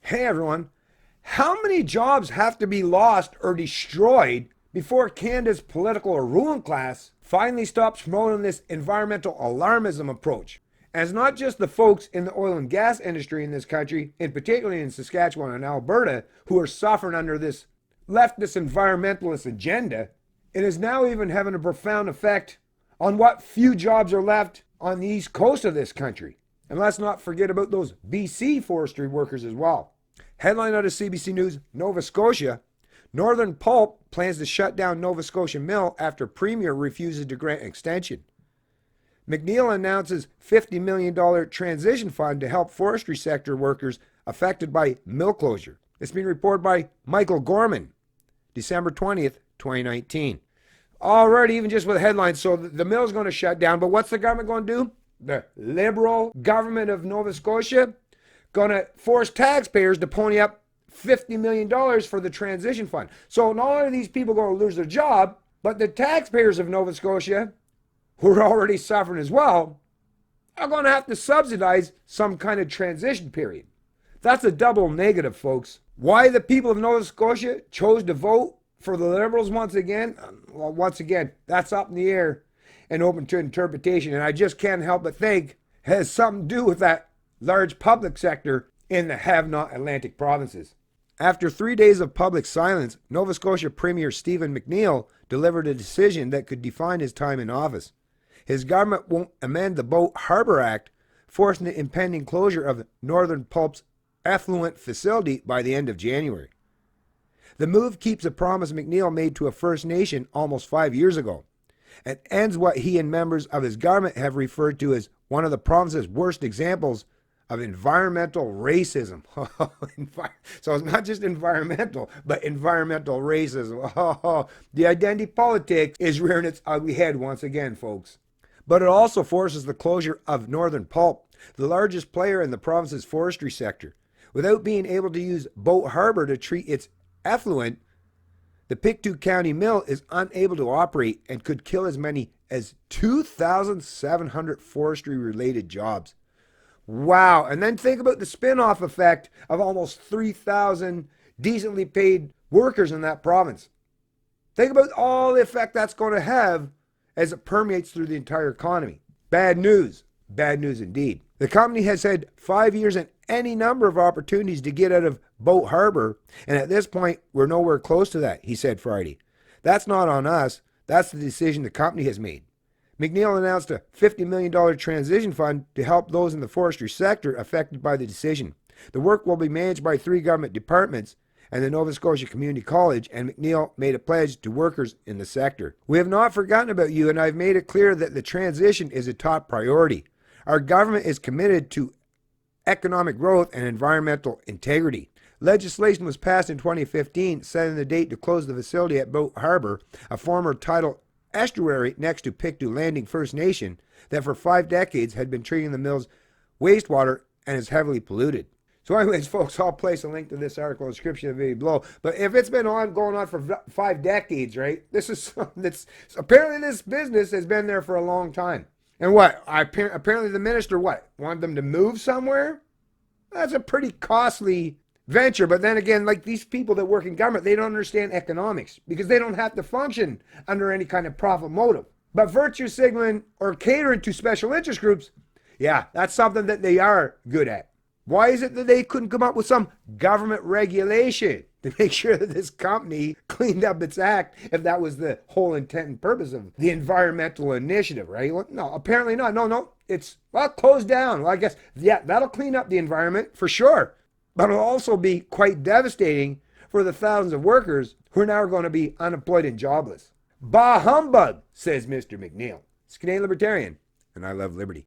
Hey everyone, how many jobs have to be lost or destroyed before Canada's political or ruling class finally stops promoting this environmental alarmism approach? And it's not just the folks in the oil and gas industry in this country, and particularly in Saskatchewan and Alberta, who are suffering under this leftist environmentalist agenda. It is now even having a profound effect on what few jobs are left on the east coast of this country. And let's not forget about those BC forestry workers as well. Headline out of CBC News, Nova Scotia. Northern Pulp plans to shut down Nova Scotia Mill after Premier refuses to grant extension. McNeil announces $50 million transition fund to help forestry sector workers affected by mill closure. It's been reported by Michael Gorman, December 20th, 2019. Already, even just with headlines, so the mill's going to shut down, but what's the government going to do? The Liberal government of Nova Scotia going to force taxpayers to pony up $50 million for the transition fund. So not only are these people going to lose their job, but the taxpayers of Nova Scotia, who are already suffering as well, are going to have to subsidize some kind of transition period. That's a double negative, folks. Why the people of Nova Scotia chose to vote for the Liberals once again, well, once again, that's up in the air and open to interpretation. And I just can't help but think it has something to do with that large public sector in the have-not Atlantic provinces. After 3 days of public silence, Nova Scotia Premier Stephen McNeil delivered a decision that could define his time in office. His government won't amend the Boat Harbour Act, forcing the impending closure of Northern Pulp's effluent facility by the end of January. The move keeps a promise McNeil made to a First Nation almost 5 years ago, and ends what he and members of his government have referred to as one of the province's worst examples of environmental racism. So it's not just environmental, but environmental racism. The identity politics is rearing its ugly head once again, folks. But it also forces the closure of Northern Pulp, the largest player in the province's forestry sector. Without being able to use Boat Harbour to treat its effluent, the Pictou County Mill is unable to operate and could kill as many as 2,700 forestry-related jobs. Wow. And then think about the spin-off effect of almost 3,000 decently paid workers in that province. Think about all the effect that's going to have as it permeates through the entire economy. Bad news. Bad news indeed. The company has had 5 years and any number of opportunities to get out of Boat Harbour, and at this point, we're nowhere close to that, he said Friday. That's not on us. That's the decision the company has made. McNeil announced a $50 million transition fund to help those in the forestry sector affected by the decision. The work will be managed by 3 government departments and the Nova Scotia Community College, and McNeil made a pledge to workers in the sector. We have not forgotten about you, and I've made it clear that the transition is a top priority. Our government is committed to economic growth and environmental integrity. Legislation was passed in 2015 setting the date to close the facility at Boat Harbour, a former tidal estuary next to Pictou Landing First Nation that for 5 decades had been treating the mill's wastewater and is heavily polluted. So anyways, folks, I'll place a link to this article in the description of the video below. But if it's been going on for 5 decades, right, this is something that's, apparently this business has been there for a long time. And what? Apparently the minister, wanted them to move somewhere? That's a pretty costly venture. But then again, like these people that work in government, they don't understand economics because they don't have to function under any kind of profit motive. But virtue signaling or catering to special interest groups, yeah, that's something that they are good at. Why is it that they couldn't come up with some government regulation to make sure that this company cleaned up its act if that was the whole intent and purpose of the environmental initiative, right? Well, no, apparently not. No, it's, closed down. Well, I guess, yeah, that'll clean up the environment for sure. But it'll also be quite devastating for the thousands of workers who are now going to be unemployed and jobless. Bah humbug, says Mr. McNeil. It's Canadian Libertarian, and I love liberty.